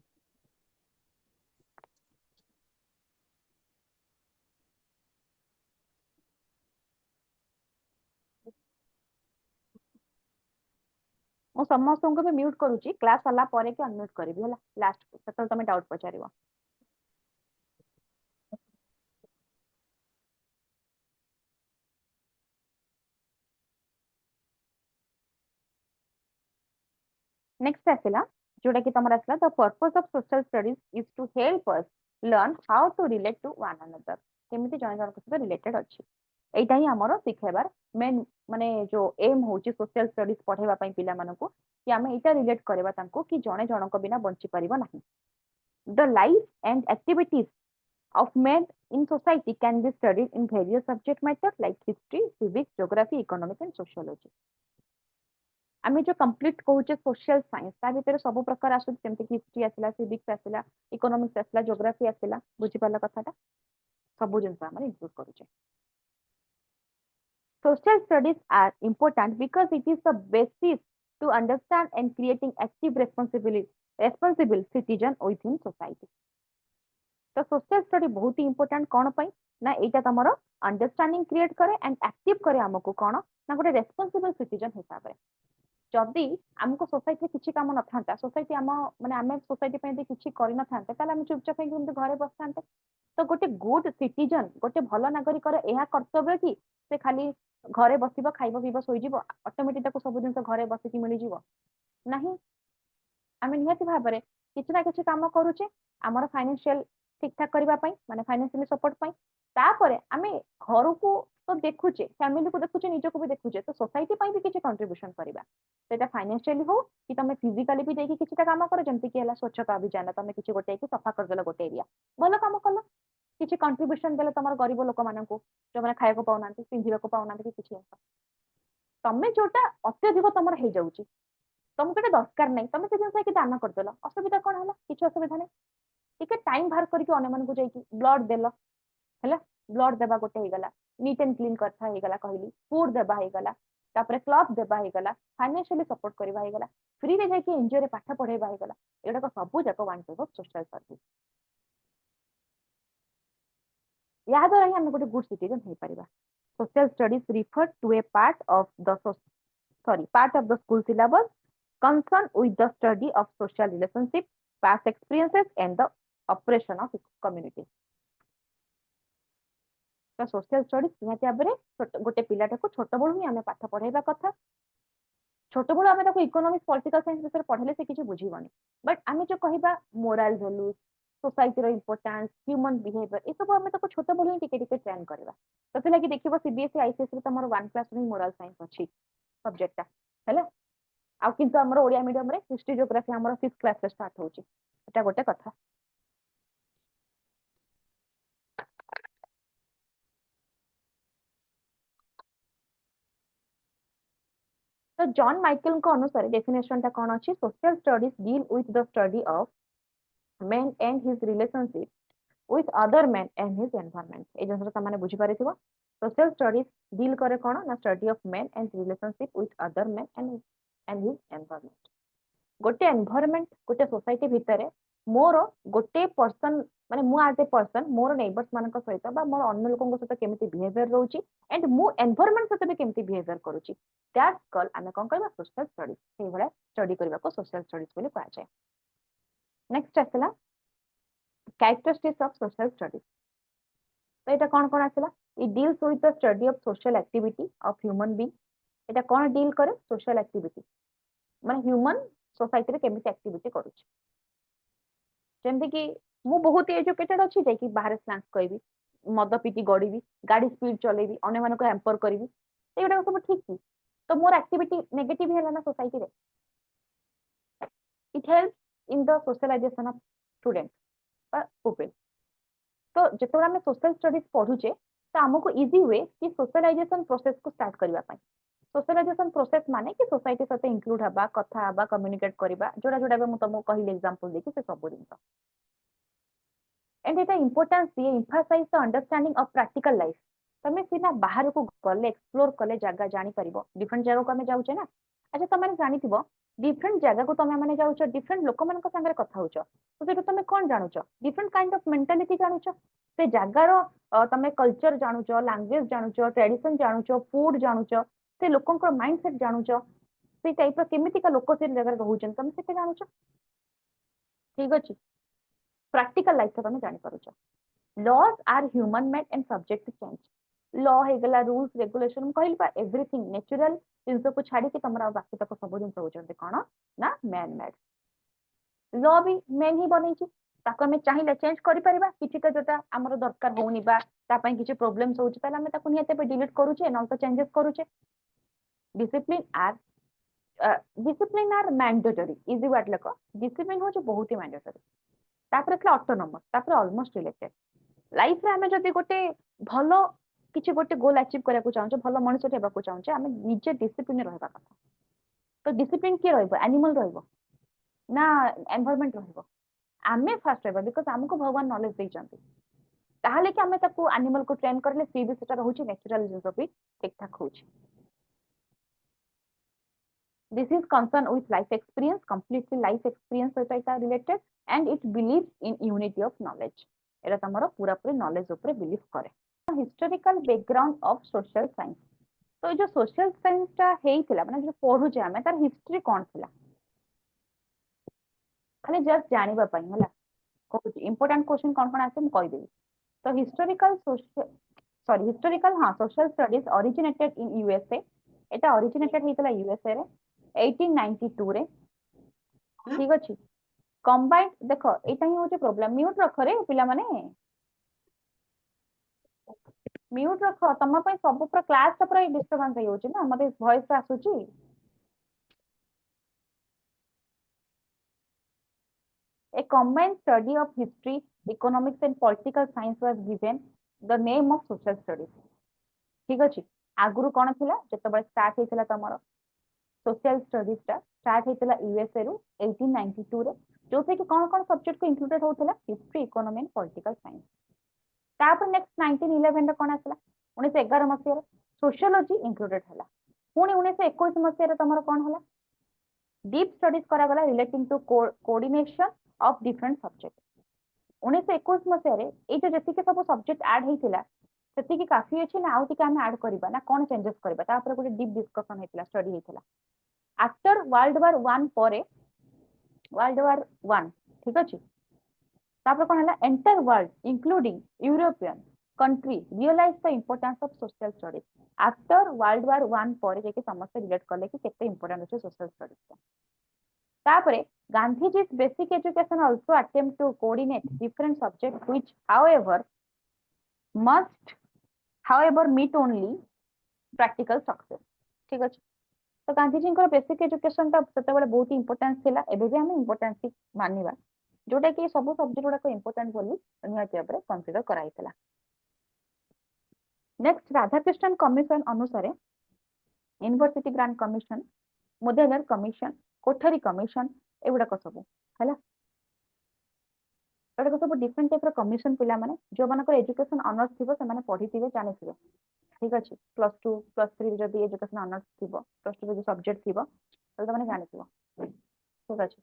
मो समस्त को भी म्यूट करूची क्लास वाला परे के अनम्यूट करबी हला लास्ट सेतल तमे डाउट पचारिबो नेक्स्ट आसिला जोटा कि तमरा आसिला the purpose of social studies is to help us learn how to relate to one another केमिति जन जन सहित रिलेटेड अछि एटा ही हमरो सिखेबार मेन माने जो एम होची सोशल स्टडीज पढेबा पई पिला मानको कि आमे एटा रिलेट करबा तांको कि जने जनक बिना बंची परिबो नाही the life and activities of men in society can be studied in various subject matters like history, civics, geography, economics and sociology. आमे जो कंप्लीट कहूचे सोशल साइंस ता भीतर सब प्रकार आसु जेमते कि हिस्ट्री आसिला सिविक्स आसिला इकोनॉमिक्स आसिला ज्योग्राफी आसिला बुझी पाला कथाटा सब जिंस हम इंक्लूड करूचे social studies are important because it is the basis to understand and creating active responsible citizen within society. तो सोशल स्टडी बहुत ही इंपोर्टेंट कौन पाई ना एटा तमरो अंडरस्टैंडिंग क्रिएट करे एंड एक्टिव करे हमको कौन ना गोटे रेस्पॉन्सिबल सिटीजन हिसाब रे जदी हमको सोसाइटी किछि काम न थांता सोसाइटी हम माने हमें सोसाइटी पे दे किछि करि न थांते ताले हम चुपचाप पे हम घरे बस थांते तो गोटे गुड सिटीजन गोटे भलो नागरिक रे एहा कर्तव्य कि से खाली घरे बसिबो खाइबो पीबो सोई जीवो ऑटोमेटिक ताको सब दिन घरे बसि कि मिलि जीवो नहीं आमे नियति भाबरे किछि ना किछि काम करूचे हमर फाइनेंशियल ठीक ठाक करबा पई माने फाइनेंशियली सपोर्ट पई तापरे आमे घर को तो देखुचे फैमिली को देखुचे निज को भी देखुचे तो सोसाइटी पई भी किछि कंट्रीब्यूशन करबा सेटा फाइनेंशियली हो कि तमे फिजिकली भी देखि किछिटा काम करो जंती कि हला स्वच्छता अभियान तमे किछि गोटे कि सफा कर देला गोटे एरिया भलो काम कलो किछि कंट्रीब्यूशन देले तमर गरीब लोक माननकु जो माने खाया को पाउनांती पिंधिबा को पाउनांती किछि तमे जोटा अत्यधिक तमर हे जाउची तुमको एटा दरकार नै तमे से जिंस कि दान कर देला असुविधा कोन हला किछि असुविधा नै टिके टाइम बाहर करके अन्य मन को जाई ब्लड देला हैला ब्लड देबा गोटे हे गला नीट एंड क्लीन करथा हे गला कहली फूड देबा हे गला तापरे क्लॉथ देबा हे गला फाइनेंशियली सपोर्ट करबा हे गला फ्री रे जाई कि एनजीओ रे पाठ पढेबा हे गला एडा को सब जाको one type of social service या द्वारा ही हम गोटे गुड सिटीजन हे परिबा social studies refer to a part of the school syllabus concerned with the study of social relationship, past experiences and the operation of community. तो social studies निहाती आबरे गोटे पिलाटा को छोट बळु ही हमें पाठ पढाइबा कथा छोट बळु हमें ताको इकोनॉमिक्स पॉलिटिकल साइंस विषय पढले से किछि बुझिबनी बट हमें जो कहिबा मोरल वैल्यूज सोसाइटी रो इंपोर्टेंस ह्यूमन बिहेवियर ए सब हमें ताको छोट बळु ही टिके टिके ट्रेन करबा तो से लागि देखिबो सीबीएसई आईसीएसई रे तमरो 1 क्लास रे मोरल साइंस अछि सब्जेक्टटा हैला आ किंतु हमर ओडिया मीडियम रे हिस्ट्री ज्योग्राफी हमर 5th क्लास से स्टार्ट होची एटा गोटे कथा तो जॉन माइकल को अनुसार डेफिनेशन ता कोन अछि social studies deal with the study of man and his relationship with other man and his environment ए जंतर त माने बुझी पारिथिबो सोशल स्टडीज डील करे कोन ना study of man and relationship with other man and his environment गोटे environment गोटे सोसाइटी भितरे मोर गोटे पर्सन माने मु एज ए पर्सन मोर नेबर्स मानक सहित बा मोर अन्य लोकन सहित केमिति बिहेवियर रहउची एंड मु एनवायरनमेंट सहित भी केमिति बिहेवियर करूची दैट्स कॉल्ड आमे कोन करबा सोशल स्टडीज सेही भले स्टडी करबा को सोशल स्टडीज बोली कहै छै नेक्स्ट आसला कैरेक्टरिस्टिक्स ऑफ सोशल स्टडीज तो एटा कोन आसला It deals with the study of social activity of human being. এটা କଣ deal करे social activity ମାନେ human society ରେ କେମିତି activity କରୁଛି ଯେମିତି କି ମୁଁ ବହୁତ ଏଜୁକେଟେଡ ଅଛି ଯାଇକି ବାହାରେ ସ୍ଲାନ୍ସ କହିବି ମଦ ପିଟି ଗଡିବି ଗାଡି ସ୍ପିଡ ଚଲେଇବି ଅନ୍ୟମାନଙ୍କୁ ହ୍ୟାମ୍ପର କରିବି ଏଗୁଡାକ ସବୁ ଠିକ କି ତ ମୋର ଆକ୍ଟିଭିଟି ନେଗେଟିଭ ହେଲା ନା ସୋସାଇଟିରେ it help in the socialisation of student ବା ପିପଲ ତ ଯେତେବେଳେ ଆମେ ସୋସିଆଲ ଷ୍ଟଡିଜ ପଢୁଛେ ତ ଆମକୁ ଇଜି ହୁଏ କି ସୋସିଆଲାଇଜେସନ ପ୍ରୋସେସ କୁ ଷ୍ଟାର୍ଟ କରିବା ପାଇଁ सोशलाइजेशन प्रोसेस माने कि सोसाइटी सहित इंक्लूड हबा कथा हबा कम्युनिकेट करबा जोड़ा जोड़ा बे मु तुमको कहली एग्जांपल देखि से सब जिंस एंड इट इंपोर्टेंस दिए emphasise the understanding of practical life तमे सीना बाहर को गले एक्सप्लोर कले जगह जानि परिबो डिफरेंट जगह को हमें जाउचे ना अच्छा तमे जानिथिबो डिफरेंट जगह को तमे माने जाउचो डिफरेंट लोक मन को संगे कथा होचो तो सेटु तमे कोन जानुचो डिफरेंट काइंड ऑफ मेंटालिटी जानुचो से जगार तमे कल्चर जानुचो लैंग्वेज जानुचो ट्रेडिशन जानुचो फूड जानुचो से लोकंकर माइंडसेट जानुच से टाइप केमितिका लोक से जगह रहउछन तमे से जानुच ठीक अछि प्रैक्टिकल लाइफ तमे जानि पारुछ laws are human made and subject to change law हे गला रूल्स रेगुलेशन कहली बा एवरीथिंग नेचुरल जिंस को छाडी के तमरा बाकी तक सब जिंस होचन कोन ना मैन मेड लॉ भी मैन ही बनै छी ताको हमें चाहिए चेंज करि परिबा किछिटा जोटा हमर दरकार होउनी बा ता पई किछि प्रॉब्लम्स होउछ ताले हमें ताको नियते पे डिलीट करूछे न तो चेंजेस करूछे discipline are mandatory easy word लको discipline हो बहुत ही mandatory तापर एकला ऑटोनोमस तापर ऑलमोस्ट रिलेटेड लाइफ रे हमें जदी गोटे भलो किछि गोटे गोल अचीव करिया को चाहू भलो मनुष्य हेबा को चाहू हमें निजे डिसिप्लिन रहबा कथा तो डिसिप्लिन के रहबो एनिमल रहबो ना एनवायरनमेंट रहबो आमे फर्स्ट रहबो बिकॉज़ हमको भगवान नॉलेज दे चंती ताहाले कि हमें ताको एनिमल को ट्रेन करले सी भी सेटा रहउची नेचुरल जिंस भी ठीक ठाक होउची This is concerned with life experience, completely life experience are related, and it believes in unity of knowledge. एरा तमरो पूरा पूरी knowledge ऊपर believe करे. Historical background of social science. तो जो social science टा हेई थिला माने जो पढु जे हमें तार हिस्ट्री कोन थिला खाली जस्ट जानिबा पई होला कहू इंपोर्टेंट क्वेश्चन कोन कोन आसे हम कहि देबी तो हिस्टोरिकल हां social studies originated in USA Etah originated हेतला USA रे 1892 रे ठीक अछि कंबाइंड देखो एटा ही होचे प्रॉब्लम म्यूट रखो रे पिला माने म्यूट रखो तम पई सब पूरा क्लास ता पूरा डिस्टरबेंस हे होचे ना मते वॉइस आसुची A combined study of history, economics and political science was given the name of social studies. ठीक अछि आगुरु कोन थिला जतबे स्टार्ट हेतिला तमरो सोशल स्टडीज टा स्टार्ट हेतिला यूएसए रु 1892 रे जोसे कि कोन सब्जेक्ट को इंक्लूडेड होतिला history economy and political science तापर नेक्स्ट 1911 रे कोन आसला 1911 मसिया रे सोशियोलॉजी इंक्लूडेड हला पुनी 1921 मसिया रे तमरो कोन हला डीप स्टडीज करा गला relating to coordination of different subject 1921 मसिया रे ए जो जति के सब सब्जेक्ट ऐड हेतिला सेति की काफी अछि ना आउटी का हम ऐड करबा ना कोन चेंजेस करबा तापर गोटे डीप डिस्कशन हेतिला स्टडी हेतिला आफ्टर वर्ल्ड वार 1 परे वर्ल्ड वार 1 ठीक अछि तापर कोन हला entire world including European country realise the importance of social studies after world war 1 परे जे के समस्त रिलेट करले कि केते इंपोर्टेंट अछि सोशल स्टडीज तापर गांधीजी's basic education also attempt to coordinate different subjects which however meet only practical success ठीक अछि तो गांधीजी को बेसिक एजुकेशन ता सेते बेले बहुत इंपोर्टेंस थिला एबे भी हम इंपोर्टेंस मानिबा जोटा कि सब सब्जेक्ट गुडा को इंपोर्टेंट बोली निहाती भाबरे कंसीडर कराइतला नेक्स्ट राधाकृष्णन कमिशन अनुसार यूनिवर्सिटी ग्रांट कमिशन मोदेलर कमिशन कोठरी कमिशन एगुडा को सब हैला एटा को सब डिफरेंट टाइप रो कमिशन पिला माने जो मानकर एजुकेशन ऑनर्स थिबो से माने पढिथिबे जानिथिबे ठीक अछि +2 +3 जदी एजुकेशन ऑनर्स थिबो +2 जदी सब्जेक्ट थिबो त माने जानिथिबो ठीक अछि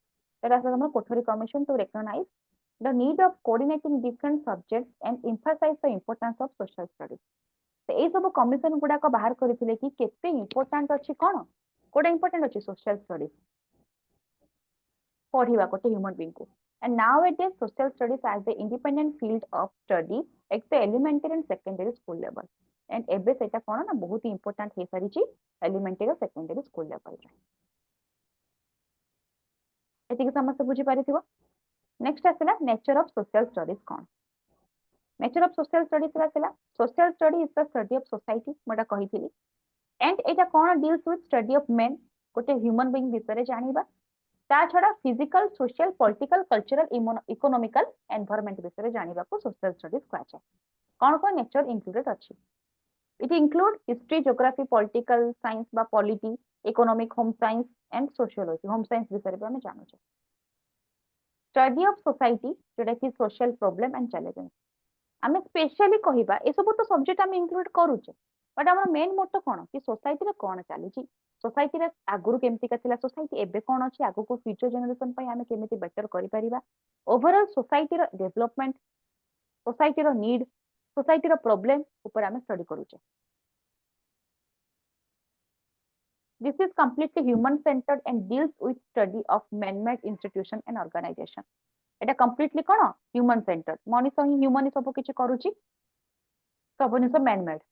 एटा से हम कोठरी commission to recognise the need of coordinating different subjects and emphasise the importance of social studies तो ए सब कमिशन गुडा को बाहर करिथिले कि केते इंपोर्टेंट अछि कोन कोडा इंपोर्टेंट अछि सोशल स्टडीज पढ़िबा कोटे ह्यूमन बीइंग को And nowadays, social studies as the independent field of study at the elementary and secondary school level. And ଏବେ ସେଇଟା କଣ ନା ବହୁତ important ହେଇସାରିଛି elementary ଆଉ secondary school level ରେ। ଏତିକି ସମସ୍ତେ ବୁଝିପାରିଥିବ। ନେକ୍ସଟ ଆସିଲା nature of social studies କଣ? nature of social studies ଆସିଲା social study is the study of society ମୁଁ ଏଟା କହିଥିଲି। and ଏଇଟା କଣ deals with study of men ଗୋଟେ human being ବିଷୟରେ ଜାଣିବା। ତା ଛଡା physical, social, political, cultural, economical environment ବିଷୟରେ ଜାଣିବାକୁ social studies କୁହାଯାଏ। କଣ କଣ nature included ଅଛି? It include history, geography, political science বা polity, economic, home science and sociology. home science ବିଷୟରେ ବି ଆମେ ଜାଣୁଛେ। study of society ଯୋଉଟା କି social problem and challenges। ଆମେ ସ୍ପେଶାଲି କହିବା ଏସବୁ ତ ସବଜେକ୍ଟ ଆମେ ଇନକ୍ଲୁଡ କରୁଛେ ବଟ୍ ଆମର ମେନ୍ ମୋଟୋ କଣ କି ସୋସାଇଟିରେ କଣ ଚାଲିଛି, ସୋସାଇଟିରେ ଆଗରୁ କେମିତିକା ଥିଲା ସୋସାଇଟି ଏବେ କଣ ଅଛି, ଆଗକୁ ଫ୍ୟୁଚର ଜେନେରେସନ ପାଇଁ ଆମେ କେମିତି ବେଟର କରିପାରିବା, ଓଭରଅଲ ସୋସାଇଟିର ଡେଭଲପମେଣ୍ଟ, ସୋସାଇଟିର ନିଡ୍, ସୋସାଇଟିର ପ୍ରୋବ୍ଲେମ ଉପରେ ଆମେ ଷ୍ଟଡି କରୁଛେ। This is completely human centered and deals with study of man-made institution and organization. এটা completely କଣ human centered, ମଣିଷ ହିଁ human ହିଁ ସବୁ କିଛି କରୁଛି, ସବୁ ଜିନିଷ man made.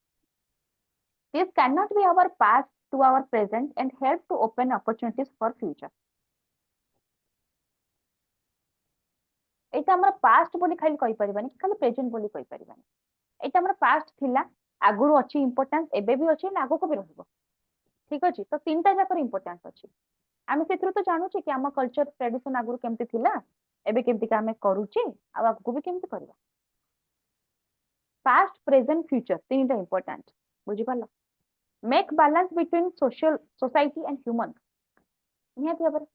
This cannot be our past to our present and help to open opportunities for future. ଏଇଟା ଆମର past ବୋଲି ଖାଲି କହିପାରିବାନି, ଖାଲି present ବୋଲି କହିପାରିବାନି। ଏଇଟା ଆମର past ଥିଲା, ଆଗରୁ ଅଛି importance, ଏବେ ବି ଅଛି ନା ଆଗକୁ ବି ରହିବ। ଠିକ ଅଛି, ତ ତିନିଟା ଯାକର importance ଅଛି। ଆମେ ସେଥିରୁ ତ ଜାଣୁଛେ କି ଆମ କଲଚର ଟ୍ରାଡିସନ ଆଗରୁ କେମିତି ଥିଲା, ଏବେ କେମିତି ଆମେ କରୁଛେ ଆଉ ଆଗକୁ ବି କେମିତି କରିବା। ପାଷ୍ଟ, ପ୍ରେଜେଣ୍ଟ, ଫ୍ୟୁଚର ତିନିଟା ଇମ୍ପୋର୍ଟାଣ୍ଟ, ବୁଝିପାରିଲ। Make balance between social society and human, ନିହାତି ଭାବରେ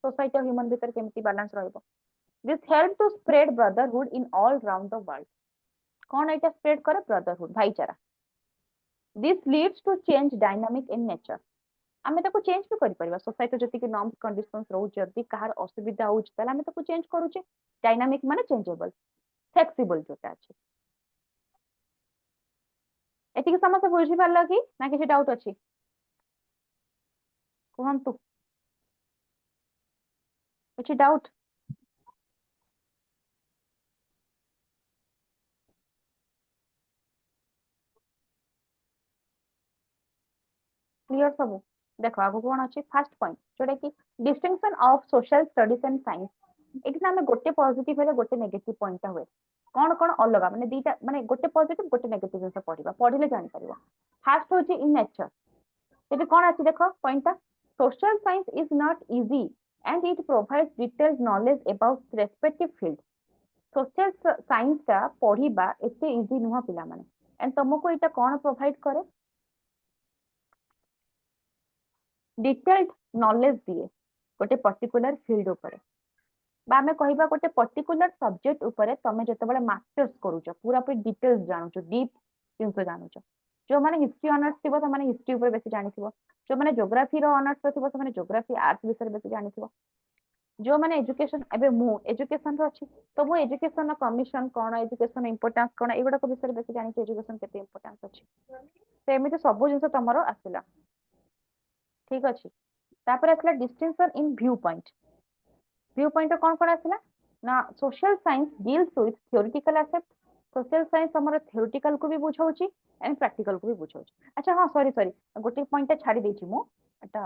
ସୋସାଇଟି ଆଉ ହ୍ୟୁମାନ ଭିତରେ କେମିତି ବାଲାନ୍ସ ରହିବ। This help to spread brotherhood in all round the world. କଣ ଏଇଟା ସ୍ପ୍ରେଡ କରେ? ବ୍ରଦରହୁଡ, ଭାଇଚାରା। This leads to change dynamic in nature. ଆମେ ତାକୁ ଚେଞ୍ଜ ବି କରିପାରିବା, ସୋସାଇଟି ଯେତିକି ନର୍ମସ କଣ୍ଡିସନ୍ସ ରହୁଛି, ଯଦି କାହାର ଅସୁବିଧା ହଉଛି ତାହେଲେ ଆମେ ତାକୁ ଚେଞ୍ଜ କରୁଛେ। ଡାଇନାମିକ ମାନେ ଚେଞ୍ଜେବଲ, ଫ୍ଲେକ୍ସିବଲ ଯୋଉଟା ଅଛି। ଏତିକି ସମସ୍ତେ ବୁଝିପାରିଲ କି ନା କିଛି ଡାଉଟ ଅଛି? କୁହନ୍ତୁ, କିଛି ଡାଉଟ? କ୍ଲିୟର ସବୁ? ଦେଖ ଆଗକୁ କଣ ଅଛି, ଫାର୍ଷ୍ଟ ପଏଣ୍ଟ ଯୋଉଟା କି distinction of social studies and science. ଏଠି ନା ଆମେ ଗୋଟେ ପଜିଟିଭ ହେଲେ ଗୋଟେ ନେଗେଟିଭ ପଏଣ୍ଟଟା ହୁଏ। କଣ କଣ ଅଲଗା, ମାନେ ଦିଟା, ମାନେ ଗୋଟେ ପଜିଟିଭ ଗୋଟେ ନେଗେଟିଭ ଜିନିଷ ପଢିବା, ପଢିଲେ ଜାଣିପାରିବ। ଫାର୍ଷ୍ଟ ହଉଛି ଇନ୍ ନେଚର। ସେଠି କଣ ଅଛି ଦେଖ ପଏଣ୍ଟଟା, social science is not easy and it provides detailed knowledge about respective field. social science ଟା ପଢିବା ଏତେ ଇଜି ନୁହଁ ପିଲାମାନେ, and ତମକୁ ଏଇଟା କଣ ପ୍ରୋଭାଇଡ କରେ? ଡିଟେଲ୍ଡ ନଲେଜ ଦିଏ ଗୋଟେ ପର୍ଟିକୁଲାର ଫିଲ୍ଡ ଉପରେ, ବା ଆମେ କହିବା ଗୋଟେ ପର୍ଟିକୁଲାର ସବଜେକ୍ଟ ଉପରେ ତମେ ଯେତେବେଳେ ମାଷ୍ଟର୍ସ କରୁଛ, ପୁରାପୁରି ଡିଟେଲ୍ସ ଜାଣୁଛ, ଡିପ୍ ଜିନିଷ ଜାଣୁଛ। ଯୋଉମାନେ ହିଷ୍ଟ୍ରି ଅନର୍ସ ଥିବ ସେମାନେ ହିଷ୍ଟ୍ରି ଉପରେ ବେଶୀ ଜାଣିଥିବ, ଯୋଉମାନେ ଜୋଗ୍ରାଫିର ଅନର୍ସ ଥିବ ସେମାନେ ଜୋଗ୍ରାଫି ଆର୍ଟ୍ସ ବିଷୟରେ ବେଶୀ ଜାଣିଥିବ। ଯୋଉମାନେ ଏଜୁକେସନ, ଏବେ ମୁଁ ଏଜୁକେସନ ର ଅଛି ତ ମୁଁ ଏଜୁକେସନ କମିଶନ କଣ, ଏଜୁକେସନ ଇମ୍ପୋର୍ଟାନ୍ସ କଣ, ଏଗୁଡାକ ବିଷୟରେ ବେଶୀ ଜାଣିଛି, ଏଜୁକେସନ କେତେ ଇମ୍ପୋର୍ଟାନ୍ସ ଅଛି। ତ ଏମିତି ସବୁ ଜିନିଷ ତମର ଆସିଲା, ଠିକ ଅଛି। ତାପରେ ଆସିଲା distinction in view point. View point କଣ କଣ ଆସିଲା ନା, social science deals with theoretical aspect. social science ଆମର theoretical କୁ ବି ବୁଝାଉଛି and practical କୁ ବି ବୁଝାଉଛି। ଆଚ୍ଛା ହଁ, ସରି ଗୋଟେ ପଏଣ୍ଟଟା ଛାଡି ଦେଇଛି ମୁଁ, ଏଟା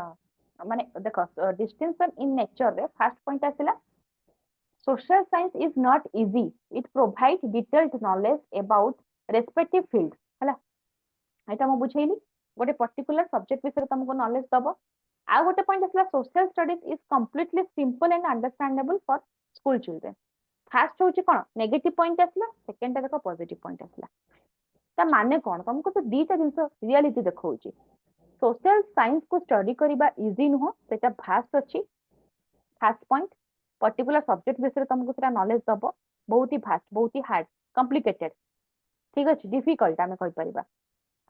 ମାନେ ଦେଖ distinction in nature ରେ ଫାର୍ଷ୍ଟ ପଏଣ୍ଟ ଆସିଲା social science is not easy, it provides detailed knowledge about respective field। ହେଲା, ଏଇଟା ମୁଁ ବୁଝେଇଲି, ଗୋଟେ ପର୍ଟିକୁଲାର ସବଜେକ୍ଟ ବିଷୟରେ ତମକୁ ନଲେଜ ଦବ। ଆଉ ଗୋଟେ ପଏଣ୍ଟ ଆସିଲା social studies is completely simple and understandable for school children। First ହଉଛି କଣ ନେଗେଟିଭ ପଏଣ୍ଟ ଆସିଲା, ସେକେଣ୍ଡଟା ଦେଖ ପଜିଟିଭ ପଏଣ୍ଟ ଆସିଲା। ତା ମାନେ କଣ, ତମକୁ ତ ଦିଟା ଜିନିଷ ରିଆଲିଟି ଦେଖଉଛି। social science କୁ ଷ୍ଟଡି କରିବା ଇଜି ନୁହଁ, ସେଟା ଭାଷ୍ଟ ଅଛି। ଫାର୍ଷ୍ଟ ପଏଣ୍ଟ, ପର୍ଟିକୁଲାର ସବଜେକ୍ଟ ବିଷୟରେ ତମକୁ ସେଟା ନଲେଜ ଦବ, ବହୁତ ହି ଭାଷ୍ଟ, ବହୁତ ହି ହାର୍ଡ, କମ୍ପ୍ଲିକେଟେଡ, ଠିକ ଅଛି, ଡିଫିକଲ୍ଟ ଆମେ କହିପାରିବା।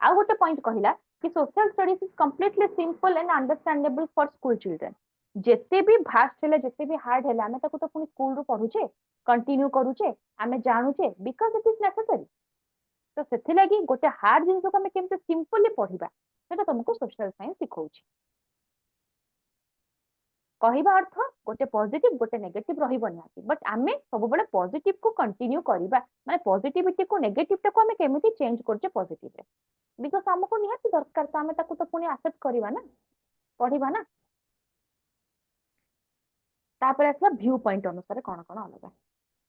ଆଉ ଗୋଟେ ପଏଣ୍ଟ କହିଲା କି social studies is completely simple and understandable for school children। ଯେତେ ବି ଭାଷ୍ଟ ହେଲେ, ଯେତେ ବି ହାର୍ଡ ହେଲେ, ଆମେ ତାକୁ ତ ପୁଣି ସ୍କୁଲରୁ ପଢୁଛେ, କଣ୍ଟିନ୍ୟୁ କରୁଛେ, ଆମେ ଜାଣୁଛେ, ବିକଜ ଇଟ୍ ଇଜ ନେସେସରି। ତ ସେଥିଲାଗି ଗୋଟେ ହାର୍ଡ ଜିନିଷକୁ ଆମେ କେମିତି ସିମ୍ପଲି ପଢିବା, ସେଟା ତମକୁ ସୋସିଆଲ ସାଇନ୍ସ ଶିଖଉଛି। କହିବା ଅର୍ଥ ଗୋଟେ ପଜିଟିଭ ଗୋଟେ ନେଗେଟିଭ ରହିବ ନିହାତି, ବଟ୍ ଆମେ ସବୁବେଳେ ପଜିଟିଭ କୁ କଣ୍ଟିନ୍ୟू କରିବା, ମାନେ ପଜିଟିଭିଟି କୁ ନେଗେଟିଭ ଟାକୁ ଆମେ କେମିତି ଚେଞ୍ଜ କରୁଛେ ପଜିଟିଭରେ, ବିକଜ ଆମକୁ ନିହାତି ଦରକାର ତ ଆମେ ତାକୁ ତ ପୁଣି ଆକ୍ସେପ୍ଟ କରିବା ନା, ପଢିବା ନା। ତାପରେ ଆସିଲା ଭ୍ୟୁ ପଏଣ୍ଟ ଅନୁସାରେ କଣ କଣ ଅଲଗା।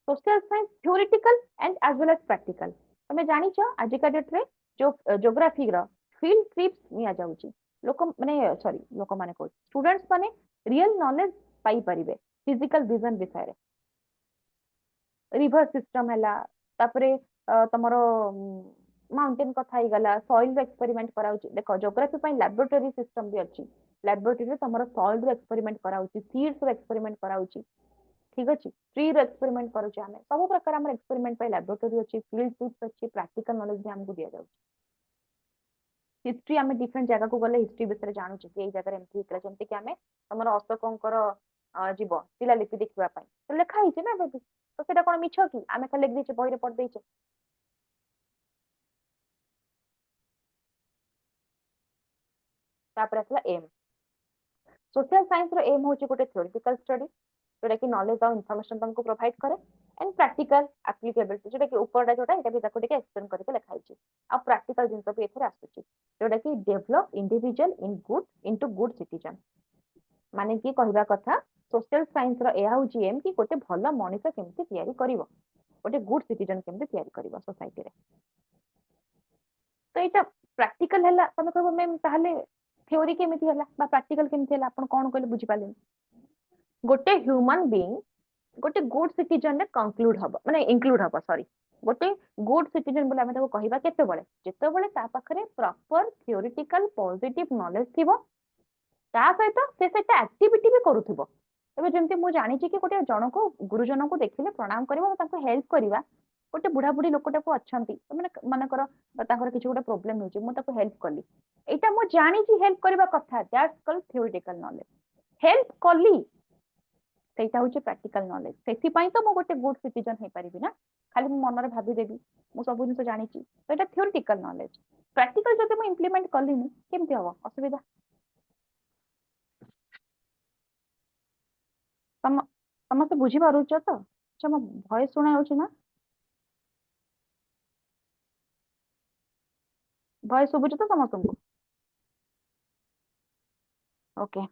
Social science theoretical and as well as practical. तमे जानिଛ आजिका डेट रे जो ज्योग्राफी रो फील्ड ट्रिप्स निया जाउची, लोक माने सॉरी लोक माने को स्टूडेंट्स माने रियल नॉलेज पाई परिबे फिजिकल विजन विषय रे, रिवर सिस्टम हैला, तापरे तमरो माउंटेन कथा ही गला, सॉइल रो एक्सपेरिमेंट कराउची। देखो ज्योग्राफी पई लैबोरेटरी सिस्टम भी अछि, लैबोरेटरी रे तमरो सॉइल रो एक्सपेरिमेंट कराउची, सीड्स रो एक्सपेरिमेंट कराउची, ठीक अच्छे, ट्री रो एक्सपेरिमेंट करूचे आमे, सब प्रकार हमर एक्सपेरिमेंट पे लैबोरेटरी अछि, फील्ड ट्रिप्स अछि, प्रैक्टिकल नॉलेज भी हमको दिया जाउची। हिस्ट्री आमे डिफरेंट जगह को गले हिस्ट्री विषय जानुचे कि एई जगह एमथि हितला, जेमति कि आमे हमर अशोकंकर जीव शिलालिपि देखिबा पई तो लेखा हिचे ना बेबी, तो सेटा कोन मिछ कि आमे खाली लिख देछे बही रे पढ़ देछे। तापर असला एम, सोशल साइंस रो एम होची गोटे थ्योरेटिकल स्टडी जोटा कि नॉलेज और इनफॉरमेशन तुमको प्रोवाइड करे, एंड प्रैक्टिकल एप्लीकेबिलिटी जोटा कि ऊपरटा जोटा एटा भी ताको टिके एक्सप्लेन करके लिखा हिची, आ प्रैक्टिकल जिंस भी एथरे आसुची जोटा कि develop individual in good into good citizen. माने कि कहबा कथा सोशल साइंस रो एया होची एम कि गोटे भलो मनुष्य केमति तयारी करिवो, गोटे गुड सिटीजन केमति तयारी करिवो सोसाइटी रे। तो एटा प्रैक्टिकल हैला, तमे कहबो मैम ताहले थ्योरी केमिति हैला बा प्रैक्टिकल केमिति हैला, आपण कोन कहले बुझी पालेनी। गोटे ह्यूमन बीइंग गोटे गुड सिटीजन रे कंक्लूड हबो, माने इंक्लूड हबो, सॉरी गोटे गुड सिटीजन बोले आमे ताको कहिबा केते बळे जेते ता पाखरे प्रॉपर थ्योरेटिकल पॉजिटिव नॉलेज थिबो, ता सहित से सेटा एक्टिविटी भी करूथिबो। एबे जेमति मु जानि छी कि गोटे जन को गुरुजन को देखिले प्रणाम करबा, ताको हेल्प करबा, गोटे बुढ़ा बुढ़ी लोकटा को अछंती माने माने कर ताकर किछ गोटे प्रॉब्लम होची, मु ताको हेल्प कली, एटा मु जानि छी हेल्प करबा कथा, that's called theoretical knowledge. Help कली सेटा होची प्रैक्टिकल नॉलेज, सेति पई तो मु गोटे गुड सिटीजन हे परिबी ना, खाली मु मन रे भाबी देबी मु सब जिंस जानि छी, तो एटा थ्योरेटिकल नॉलेज। प्रैक्टिकल जदि मु इंप्लीमेंट कलिनी केमति हबो असुविधा। समस्त बुझी पारुछ तो? अच्छा मो भॉइस सुना होची ना, भॉइस सुबुछ तो समस्त को? ओके